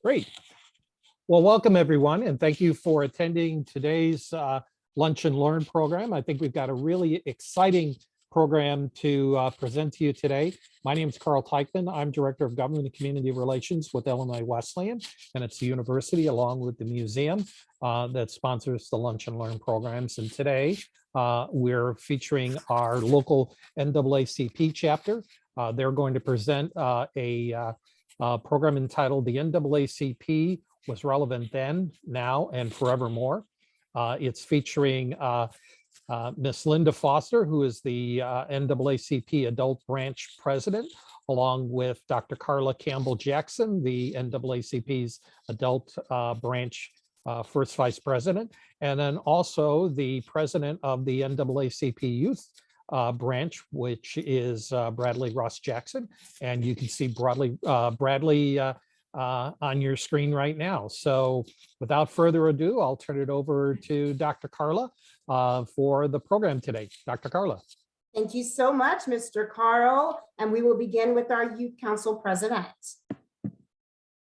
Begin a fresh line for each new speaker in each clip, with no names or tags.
Great. Well, welcome everyone, and thank you for attending today's Lunch and Learn program. I think we've got a really exciting program to present to you today. My name is Carl Teichman. I'm Director of Government and Community Relations with Illinois Wesleyan, and it's the university along with the museum that sponsors the Lunch and Learn programs. And today we're featuring our local NAACP chapter. They're going to present a program entitled The NAACP Was Relevant Then, Now, and Forevermore. It's featuring Miss Linda Foster, who is the NAACP Adult Branch President, along with Dr. Carla Campbell Jackson, the NAACP's Adult Branch First Vice President, and then also the President of the NAACP Youth Branch, which is Bradley Ross Jackson. And you can see Bradley on your screen right now. So without further ado, I'll turn it over to Dr. Carla for the program today. Dr. Carla.
Thank you so much, Mr. Carl. And we will begin with our Youth Council President.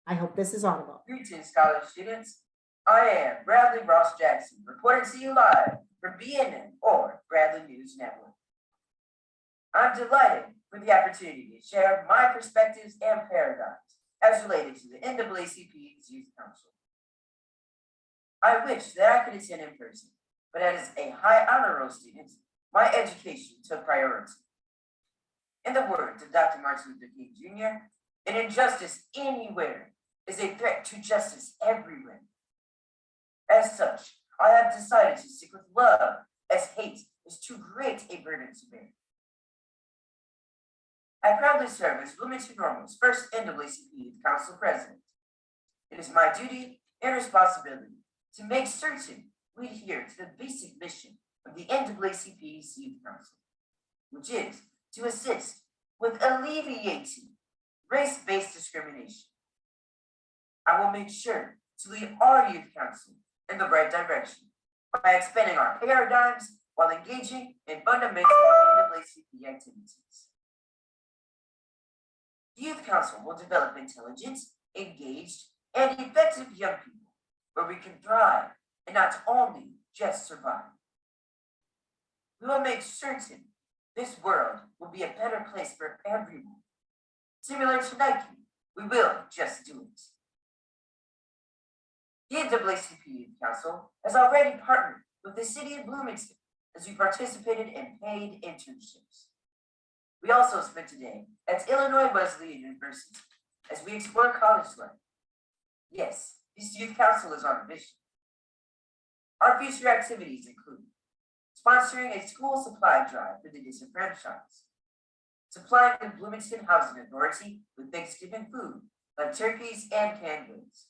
I hope this is audible.
Greetings, college students. I am Bradley Ross Jackson, reporting to you live from BNN or Bradley News Network. I'm delighted with the opportunity to share my perspectives and paradigms as related to the NAACP's Youth Council. I wish that I could attend in person, but as a high honor roll student, my education took priority. In the words of Dr. Martin Luther King Jr., an injustice anywhere is a threat to justice everywhere. As such, I have decided to stick with love, as hate is too great a burden to bear. I proudly serve as Bloomington Normal's first NAACP Youth Council President. It is my duty and responsibility to make certain we adhere to the basic mission of the NAACP's Youth Council, which is to assist with alleviating race-based discrimination. I will make sure to lead our Youth Council in the right direction by expanding our paradigms while engaging in fundamental NAACP activities. The Youth Council will develop intelligent, engaged, and effective young people where we can thrive and not only just survive. We will make certain this world will be a better place for everyone. Similar to Nike, we will just do it. The NAACP Youth Council has already partnered with the city of Bloomington as we participated in paid internships. We also spent a day at Illinois Wesleyan University as we explore college life. Yes, this Youth Council is on a mission. Our future activities include sponsoring a school supply drive for the disenfranchised, supplying the Bloomington Housing Authority with Thanksgiving food like turkeys and canned goods,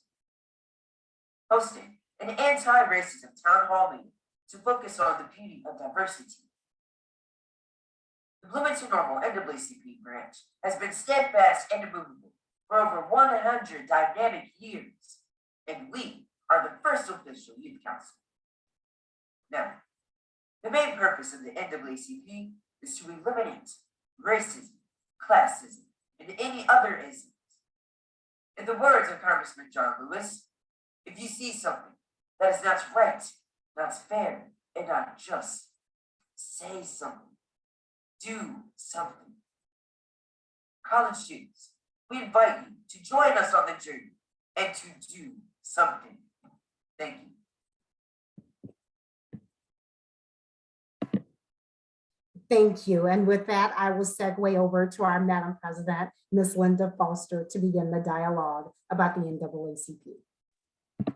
hosting an anti-racism town hall meeting to focus on the beauty of diversity. The Bloomington Normal NAACP branch has been steadfast and immovable for over 100 dynamic years, and we are the first official youth council. Now, the main purpose of the NAACP is to eliminate racism, classism, and any other isms. In the words of Congressman John Lewis, if you see something that is not right, not fair, and not just, say something. Do something. College students, we invite you to join us on the journey and to do something. Thank you.
Thank you. And with that, I will segue over to our Madam President, Ms. Linda Foster, to begin the dialogue about the NAACP.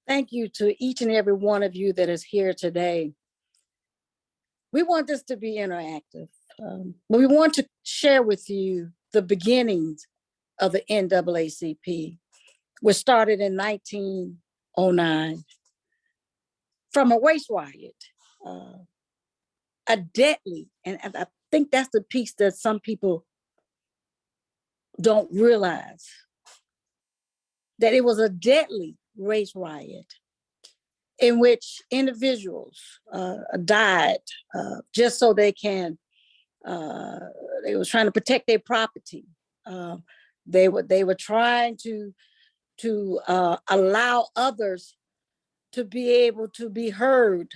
Thank you to each and every one of you that is here today. We want this to be interactive, but we want to share with you the beginnings of the NAACP, which started in 1909 from a race riot, a deadly, and I think that's the piece that some people don't realize, that it was a deadly race riot in which individuals died just so they can, they were trying to protect their property. They were trying to to allow others to be able to be heard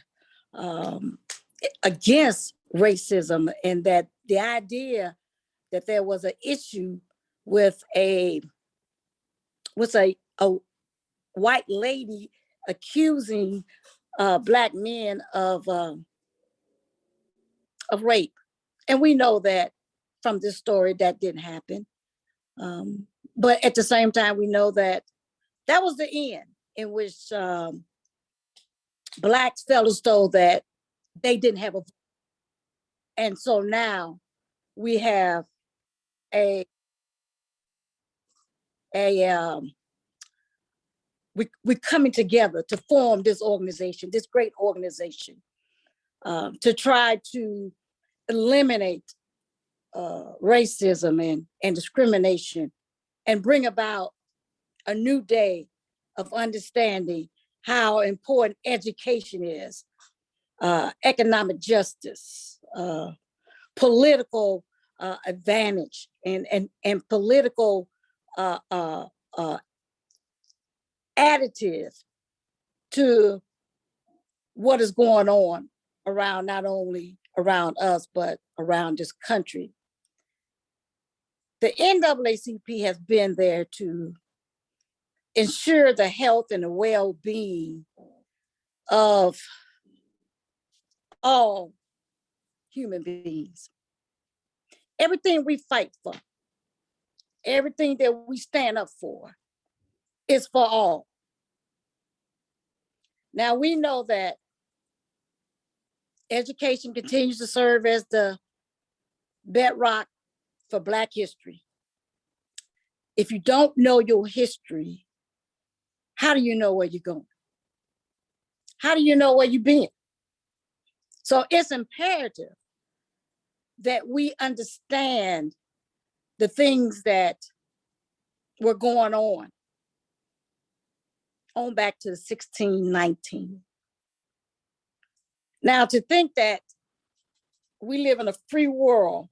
against racism, and that the idea that there was an issue with a white lady accusing Black men of rape. And we know that from this story that didn't happen. But at the same time, we know that that was the end in which Blacks felt as though that they didn't have a voice. And so now we have we're coming together to form this organization, this great organization, to try to eliminate racism and discrimination, and bring about a new day of understanding how important education is, economic justice, political advantage, and political additive to what is going on around, not only around us, but around this country. The NAACP has been there to ensure the health and the well-being of all human beings. Everything we fight for, everything that we stand up for is for all. Now, we know that education continues to serve as the bedrock for Black history. If you don't know your history, how do you know where you're going? How do you know where you've been? So it's imperative that we understand the things that were going on back to 1619. Now, to think that we live in a free world,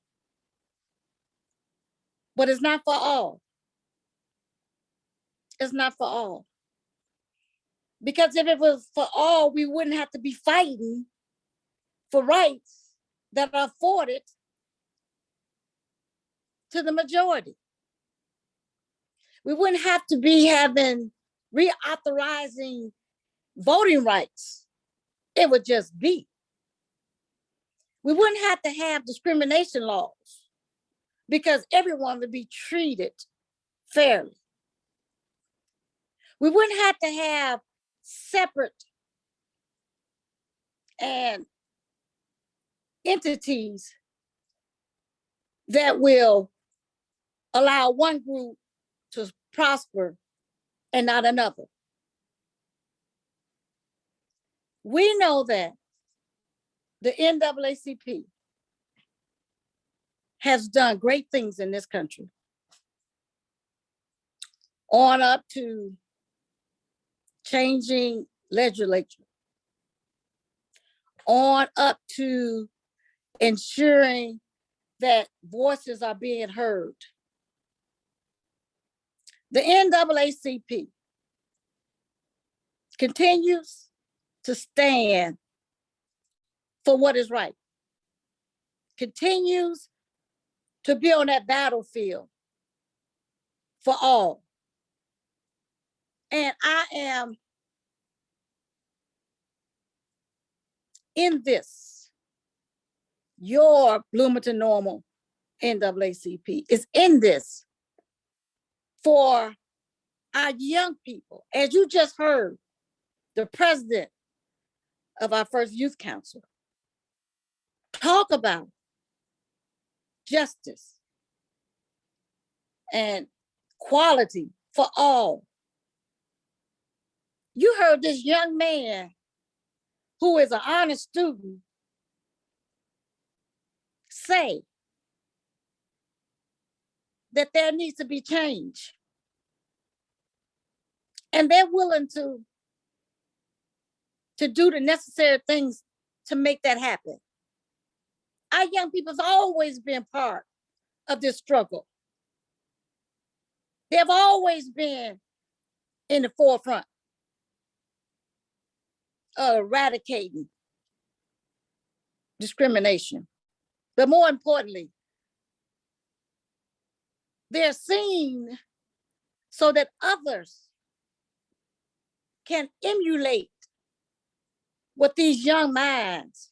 but it's not for all. It's not for all. Because if it was for all, we wouldn't have to be fighting for rights that are afforded to the majority. We wouldn't have to be having reauthorizing voting rights. It would just be. We wouldn't have to have discrimination laws because everyone would be treated fairly. We wouldn't have to have separate and entities that will allow one group to prosper and not another. We know that the NAACP has done great things in this country, on up to changing legislature, on up to ensuring that voices are being heard. The NAACP continues to stand for what is right, continues to be on that battlefield for all. And I am in this, your Bloomington Normal NAACP is in this for our young people. As you just heard, the president of our first youth council talk about justice and quality for all. You heard this young man who is an honest student say that there needs to be change. And they're willing to do the necessary things to make that happen. Our young people have always been part of this struggle. They have always been in the forefront of eradicating discrimination. But more importantly, they're seen so that others can emulate what these young minds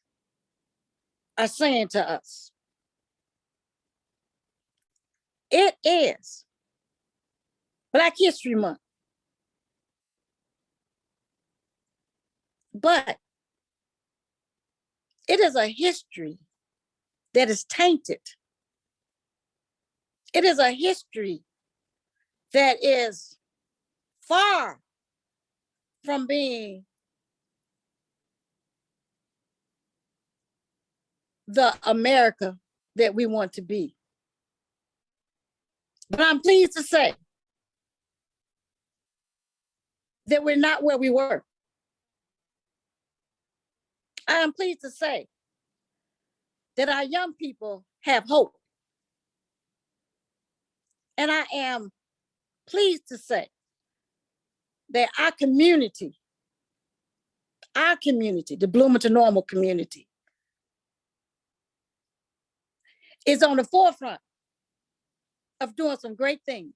are saying to us. It is Black History Month, but it is a history that is tainted. It is a history that is far from being the America that we want to be. But I'm pleased to say that we're not where we were. I am pleased to say that our young people have hope. And I am pleased to say that our community, the Bloomington Normal community, is on the forefront of doing some great things.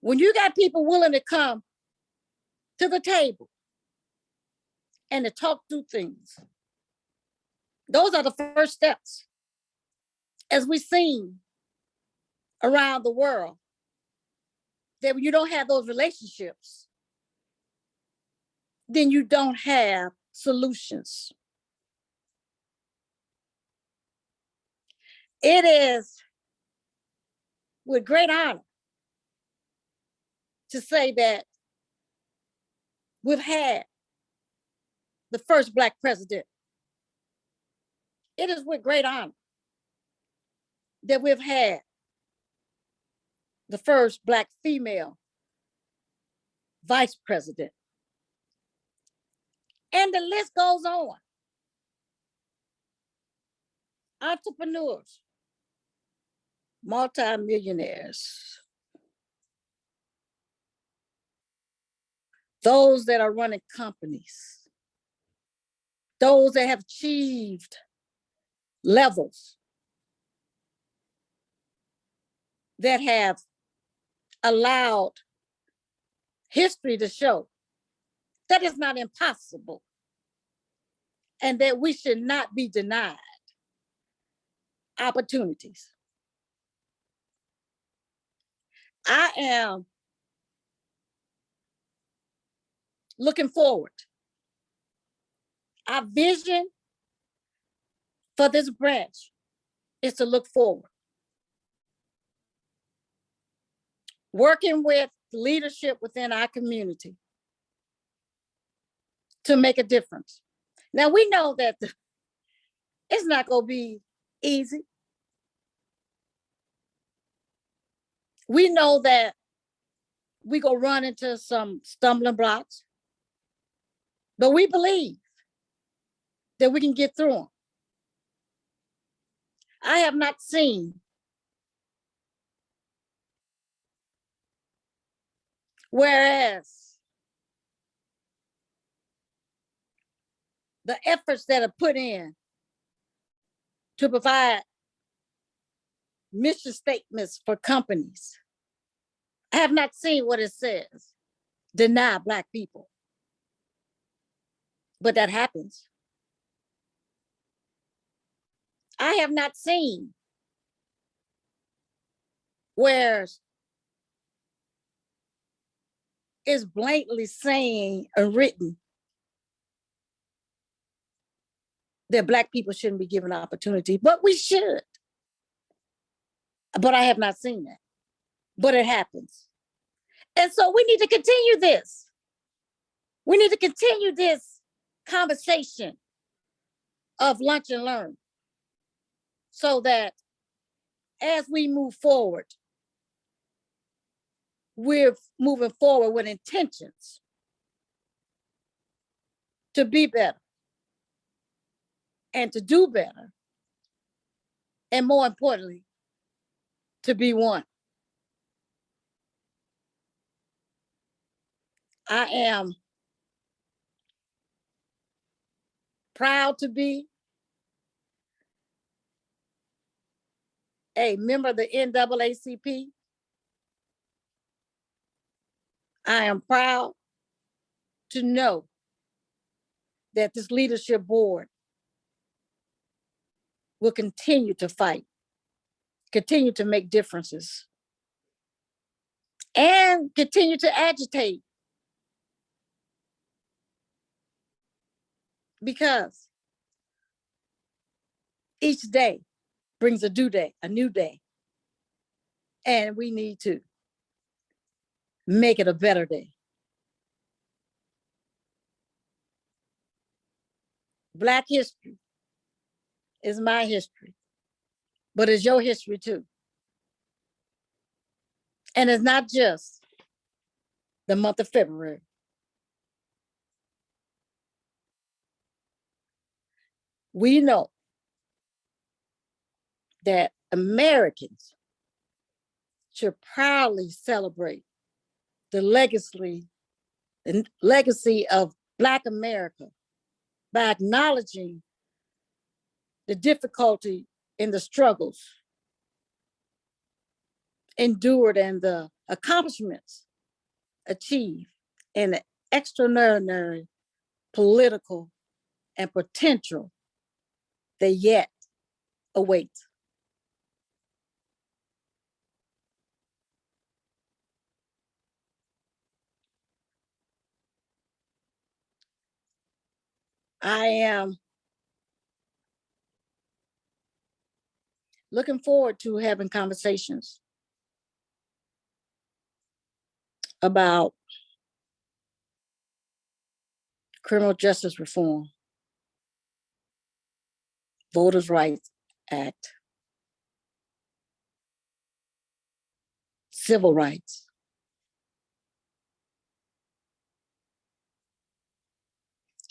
When you got people willing to come to the table and to talk through things, those are the first steps. As we've seen around the world, that when you don't have those relationships, then you don't have solutions. It is with great honor to say that we've had the first Black president. It is with great honor that we've had the first Black female vice president. And the list goes on. Entrepreneurs, multimillionaires, those that are running companies, those that have achieved levels that have allowed history to show that is not impossible and that we should not be denied opportunities. I am looking forward. Our vision for this branch is to look forward. Working with leadership within our community to make a difference. Now we know that it's not going to be easy. We know that we go run into some stumbling blocks, but we believe that we can get through them. I have not seen whereas the efforts that are put in to provide mission statements for companies, I have not seen what it says, deny Black people. But that happens. I have not seen where it's blatantly saying and written that Black people shouldn't be given opportunity, but we should. But I have not seen that, but it happens. And so we need to continue this. We need to continue this conversation of lunch and learn so that as we move forward, we're moving forward with intentions to be better and to do better. And more importantly, to be one. I am proud to be a member of the NAACP. I am proud to know that this leadership board will continue to fight, continue to make differences, and continue to agitate, because each day brings a new day, and we need to make it a better day. Black history is my history, but it's your history too. And it's not just the month of February. We know that Americans should proudly celebrate the legacy of Black America by acknowledging the difficulty in the struggles endured and the accomplishments achieved, and the extraordinary political and potential that yet awaits. I am looking forward to having conversations about criminal justice reform, Voters' Rights Act, civil rights,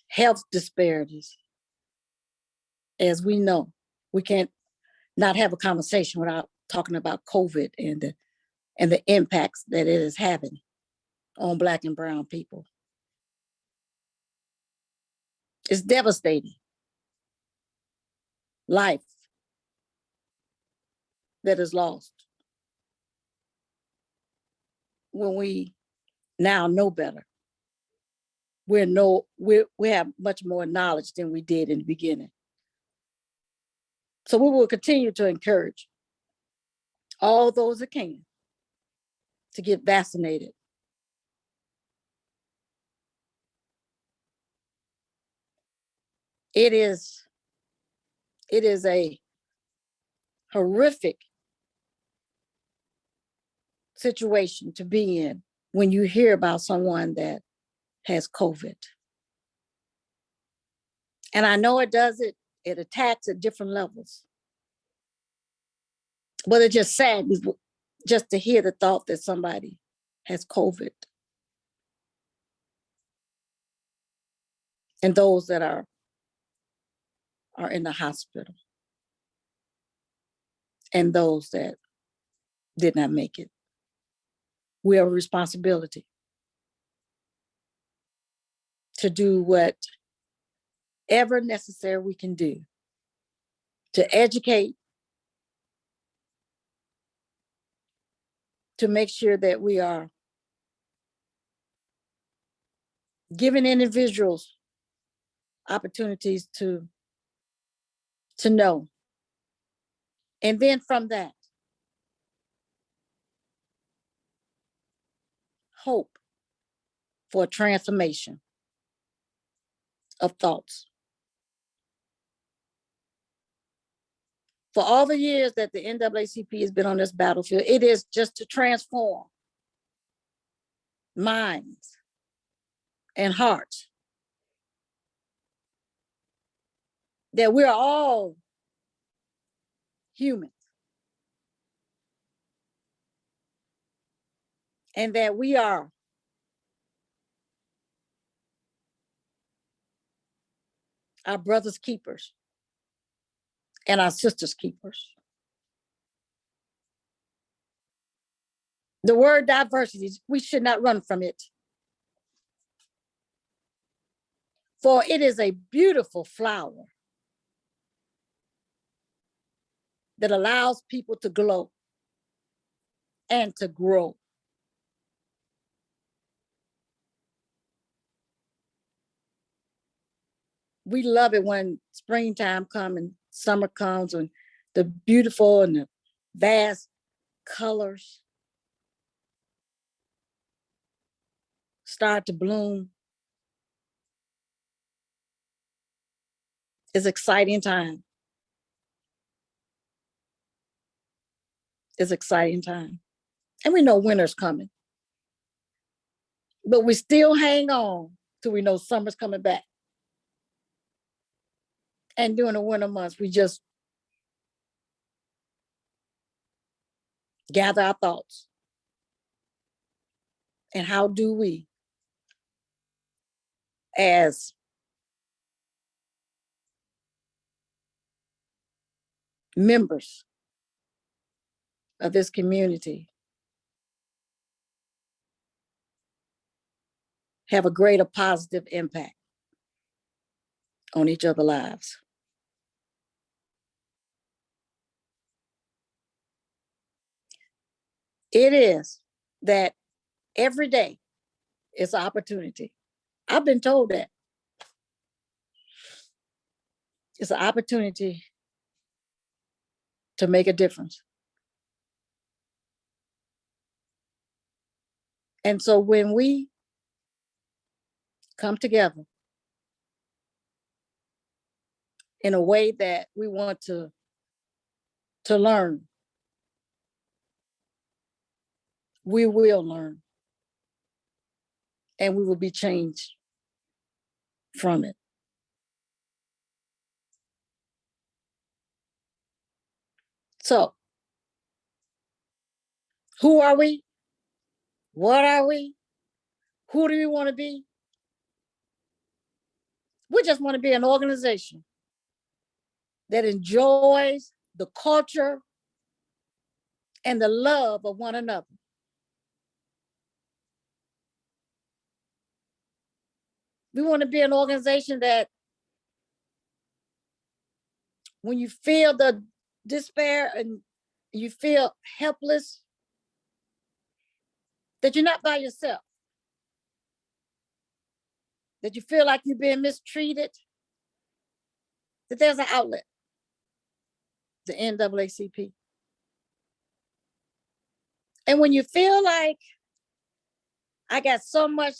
health disparities. As we know, we can't not have a conversation without talking about COVID and the impacts that it is having on Black and brown people. It's devastating. Life that is lost when we now know better. We have much more knowledge than we did in the beginning. So we will continue to encourage all those that can to get vaccinated. It is a horrific situation to be in when you hear about someone that has COVID. And I know it attacks at different levels. But it just saddens just to hear the thought that somebody has COVID. And those that are in the hospital. And those that did not make it. We have a responsibility to do whatever necessary we can do to educate, to make sure that we are giving individuals opportunities to know. And then from that, hope for a transformation of thoughts. For all the years that the NAACP has been on this battlefield, it is just to transform minds and hearts. That we're all human. And that we are our brothers' keepers and our sisters' keepers. The word diversity, we should not run from it. For it is a beautiful flower that allows people to glow and to grow. We love it when springtime comes and summer comes and the beautiful and the vast colors start to bloom. It's exciting time. It's exciting time. And we know winter's coming. But we still hang on till we know summer's coming back. And during the winter months, we just gather our thoughts. And how do we, as members of this community, have a greater positive impact on each other's lives? It is that every day is an opportunity. I've been told that. It's an opportunity to make a difference. And so when we come together in a way that we want to learn, we will learn and we will be changed from it. So, who are we? What are we? Who do we want to be? We just want to be an organization that enjoys the culture and the love of one another. We want to be an organization that when you feel the despair and you feel helpless, that you're not by yourself, that you feel like you're being mistreated, that there's an outlet, the NAACP. And when you feel like I got so much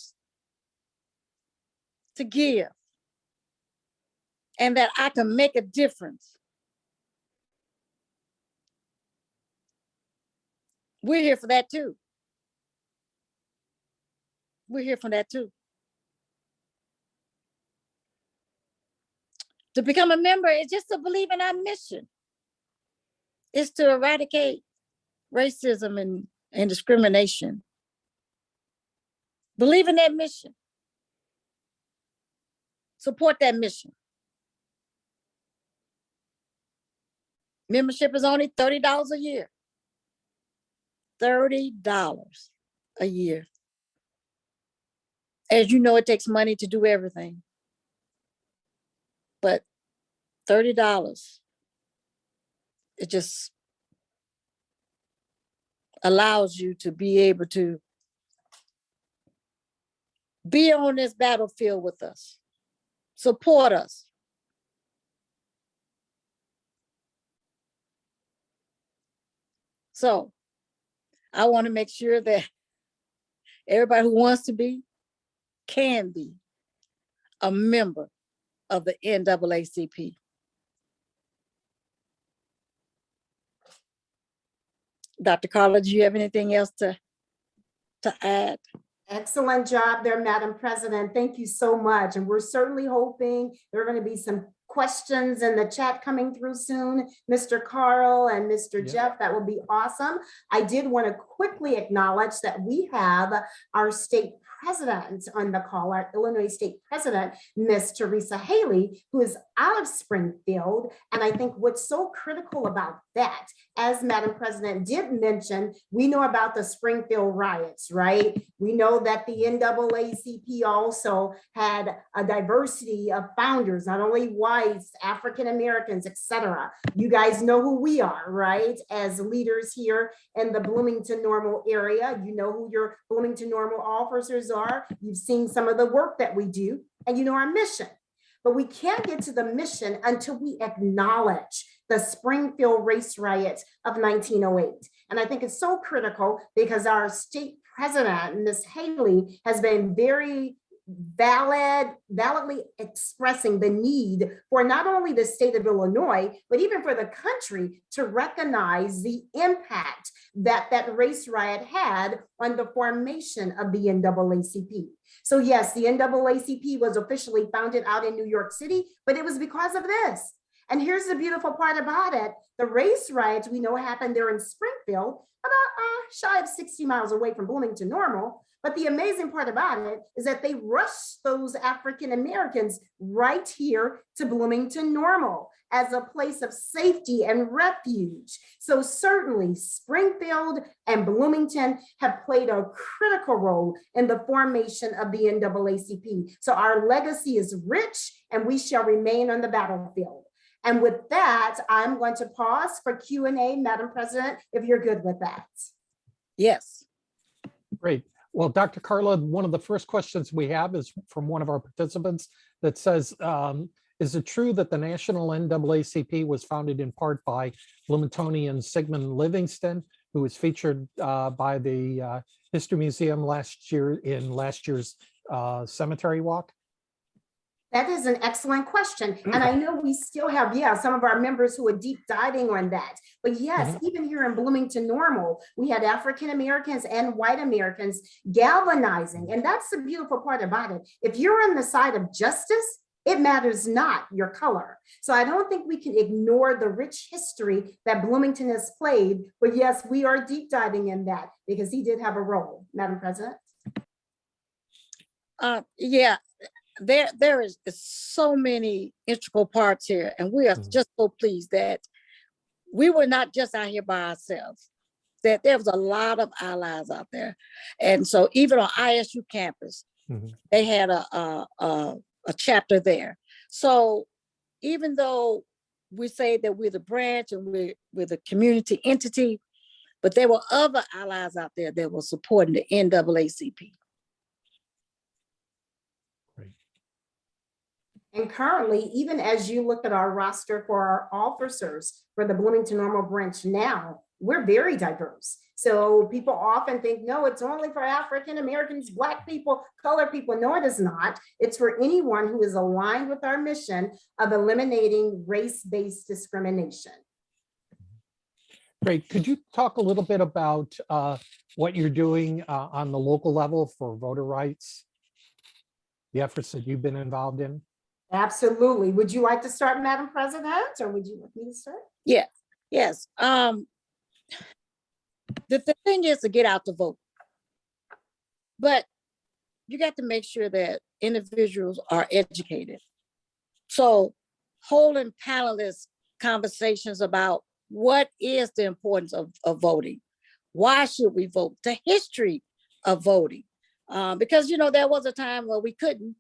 to give and that I can make a difference, we're here for that too. We're here for that too. To become a member is just to believe in our mission. It's to eradicate racism and discrimination. Believe in that mission. Support that mission. Membership is only $30 a year. $30 a year. As you know, it takes money to do everything. But $30, it just allows you to be able to be on this battlefield with us, support us. So I want to make sure that everybody who wants to be can be a member of the NAACP. Dr. Carla, do you have anything else to add?
Excellent job there, Madam President. Thank you so much. And we're certainly hoping there are going to be some questions in the chat coming through soon, Mr. Carl and Mr.
Yeah.
Jeff, that would be awesome. I did want to quickly acknowledge that we have our state president on the call, our Illinois state president, Miss Teresa Haley, who is out of Springfield. And I think what's so critical about that, as Madam President did mention, we know about the Springfield riots, right? We know that the NAACP also had a diversity of founders, not only whites, African Americans, etc. You guys know who we are, right? As leaders here in the Bloomington Normal area, you know who your Bloomington Normal officers are. You've seen some of the work that we do, and you know our mission. But we can't get to the mission until we acknowledge the Springfield race riots of 1908. And I think it's so critical because our state president, Ms. Haley, has been very validly expressing the need for not only the state of Illinois, but even for the country to recognize the impact that that race riot had on the formation of the NAACP. So yes, the NAACP was officially founded out in New York City, but it was because of this. And here's the beautiful part about it. The race riots we know happened there in Springfield, about shy of 60 miles away from Bloomington Normal. But the amazing part about it is that they rushed those African Americans right here to Bloomington Normal as a place of safety and refuge. So certainly Springfield and Bloomington have played a critical role in the formation of the NAACP. So our legacy is rich and we shall remain on the battlefield. And with that, I'm going to pause for Q&A, Madam President, if you're good with that.
Yes.
Great. Well, Dr. Carla, one of the first questions we have is from one of our participants that says, is it true that the National NAACP was founded in part by Bloomingtonian Sigmund Livingston, who was featured by the History Museum last year in last year's cemetery walk?
That is an excellent question. And I know we still have, some of our members who are deep diving on that. But yes, even here in Bloomington Normal, we had African Americans and white Americans galvanizing. And that's the beautiful part about it. If you're on the side of justice, it matters not your color. So I don't think we can ignore the rich history that Bloomington has played. But yes, we are deep diving in that because he did have a role, Madam President.
Yeah. There is so many integral parts here, and we are just so pleased that we were not just out here by ourselves, that there was a lot of allies out there. And so even on ISU campus, they had a chapter there. So even though we say that we're the branch and we're the community entity, but there were other allies out there that were supporting the NAACP.
And currently, even as you look at our roster for our officers for the Bloomington Normal branch now, we're very diverse. So people often think, no, it's only for African Americans, Black people, colored people. No, it is not. It's for anyone who is aligned with our mission of eliminating race-based discrimination.
Great. Could you talk a little bit about what you're doing on the local level for voter rights, the efforts that you've been involved in?
Absolutely. Would you like to start, Madam President, or would you like me to start?
Yeah. Yes. The thing is to get out to vote, but you got to make sure that individuals are educated. So holding panelist conversations about what is the importance of voting, why should we vote, the history of voting, because there was a time where we couldn't.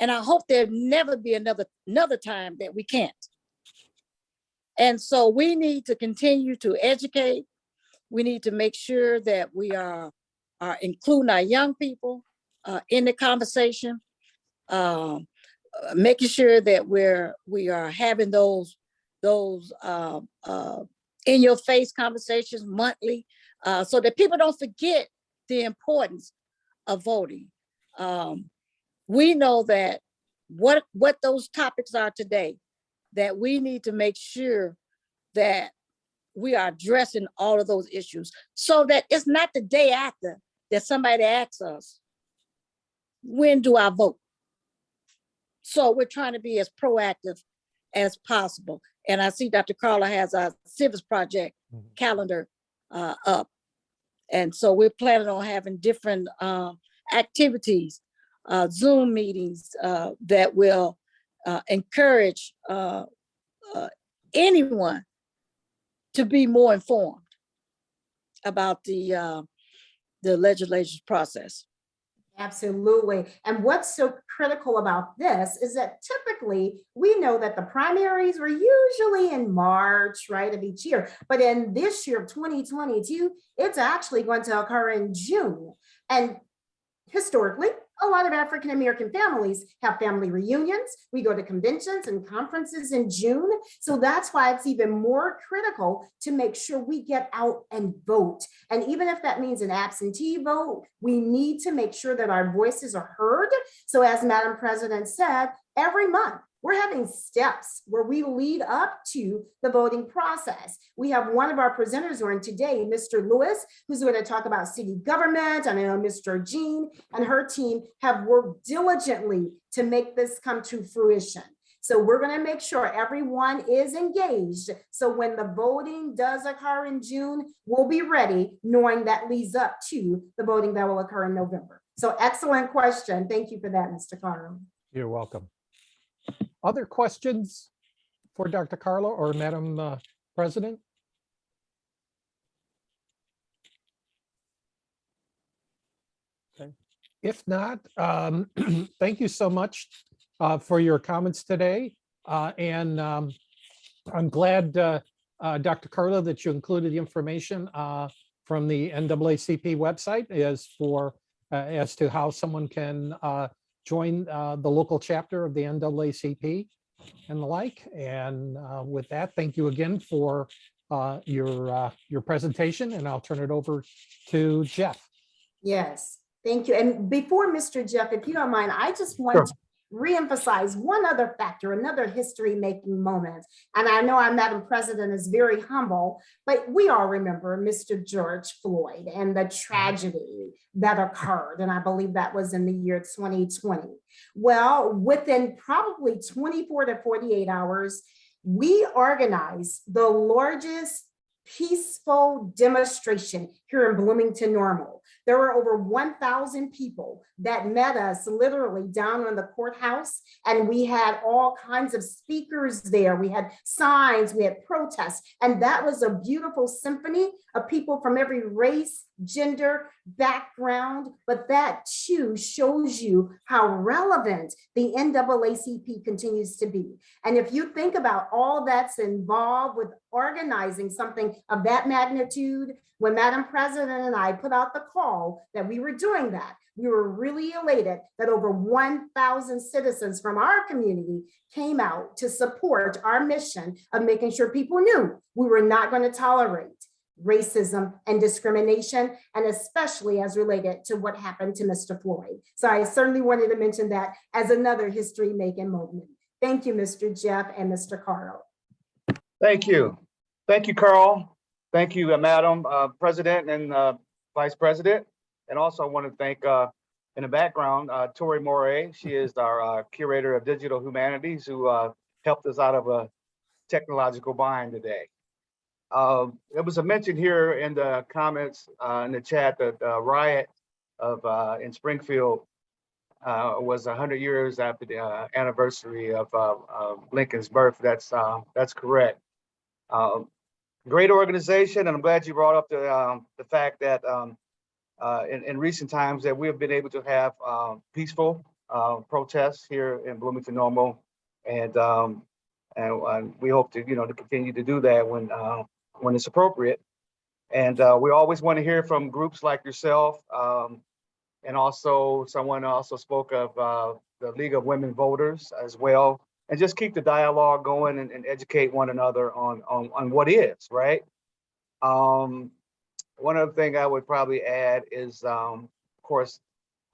And I hope there'll never be another time that we can't. And so we need to continue to educate. We need to make sure that we are including our young people in the conversation, making sure that we are having those in your face conversations monthly, so that people don't forget the importance of voting. We know that what those topics are today, that we need to make sure that we are addressing all of those issues so that it's not the day after that somebody asks us, when do I vote? So we're trying to be as proactive as possible. And I see Dr. Carla has a civics project calendar up. And so we're planning on having different activities, Zoom meetings that will encourage anyone to be more informed about the legislative process.
Absolutely. And what's so critical about this is that typically we know that the primaries were usually in March, right, of each year. But in this year of 2022, it's actually going to occur in June. And historically, a lot of African-American families have family reunions. We go to conventions and conferences in June. So that's why it's even more critical to make sure we get out and vote. And even if that means an absentee vote, we need to make sure that our voices are heard. So as Madam President said, every month, we're having steps where we lead up to the voting process. We have one of our presenters on today, Mr. Lewis, who's going to talk about city government. And I know Mr. Jean and her team have worked diligently to make this come to fruition. So we're going to make sure everyone is engaged. So when the voting does occur in June, we'll be ready, knowing that leads up to the voting that will occur in November. So excellent question. Thank you for that, Mr. Carl.
You're welcome. Other questions for Dr. Carlo or Madam President? Okay. If not, thank you so much for your comments today. And I'm glad, Dr. Carlo, that you included the information from the NAACP website as to how someone can join the local chapter of the NAACP and the like. And with that, thank you again for your presentation, and I'll turn it over to Jeff.
Yes, thank you. And before Mr. Jeff, if you don't mind, I just want to reemphasize one other factor, another history-making moment. And I know our Madam President is very humble, but we all remember Mr. George Floyd and the tragedy that occurred. And I believe that was in the year 2020. Well, within probably 24 to 48 hours, we organized the largest peaceful demonstration here in Bloomington Normal. There were over 1,000 people that met us literally down on the courthouse, and we had all kinds of speakers there. We had signs, we had protests, and that was a beautiful symphony of people from every race, gender, background, but that too shows you how relevant the NAACP continues to be. And if you think about all that's involved with organizing something of that magnitude, when Madam President and I put out the call that we were doing that, we were really elated that over 1,000 citizens from our community came out to support our mission of making sure people knew we were not going to tolerate racism and discrimination, and especially as related to what happened to Mr. Floyd. So I certainly wanted to mention that as another history-making moment. Thank you, Mr. Jeff and Mr. Carl.
Thank you. Thank you, Carl. Thank you, Madam President and Vice President. And also I want to thank in the background, Tori Moray. She is our curator of digital humanities who helped us out of a technological bind today. There was a mention here in the comments in the chat that Riot in Springfield was 100 years after the anniversary of Lincoln's birth. That's correct. Great organization, and I'm glad you brought up the fact that in recent times that we have been able to have peaceful protests here in Bloomington Normal, and we hope to to continue to do that when it's appropriate. And we always want to hear from groups like yourself, and also someone also spoke of the League of Women Voters as well. And just keep the dialogue going and educate one another on what is, right? One other thing I would probably add is, of course,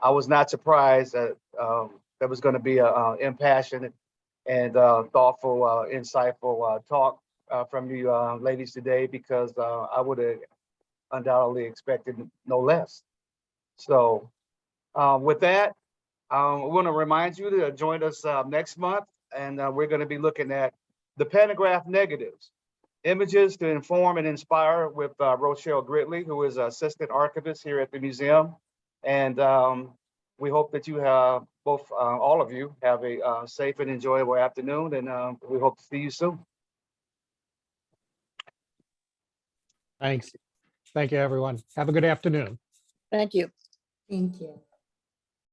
I was not surprised that there was going to be an impassioned and thoughtful, insightful talk from you ladies today, because I would have undoubtedly expected no less. So with that, I want to remind you to join us next month. And we're going to be looking at The Pantograph Negatives, Images to Inform and Inspire with Rochelle Gridley, who is Assistant Archivist here at the museum. And we hope that you have both, all of you have a safe and enjoyable afternoon, and we hope to see you soon.
Thanks. Thank you, everyone. Have a good afternoon.
Thank you.
Thank you.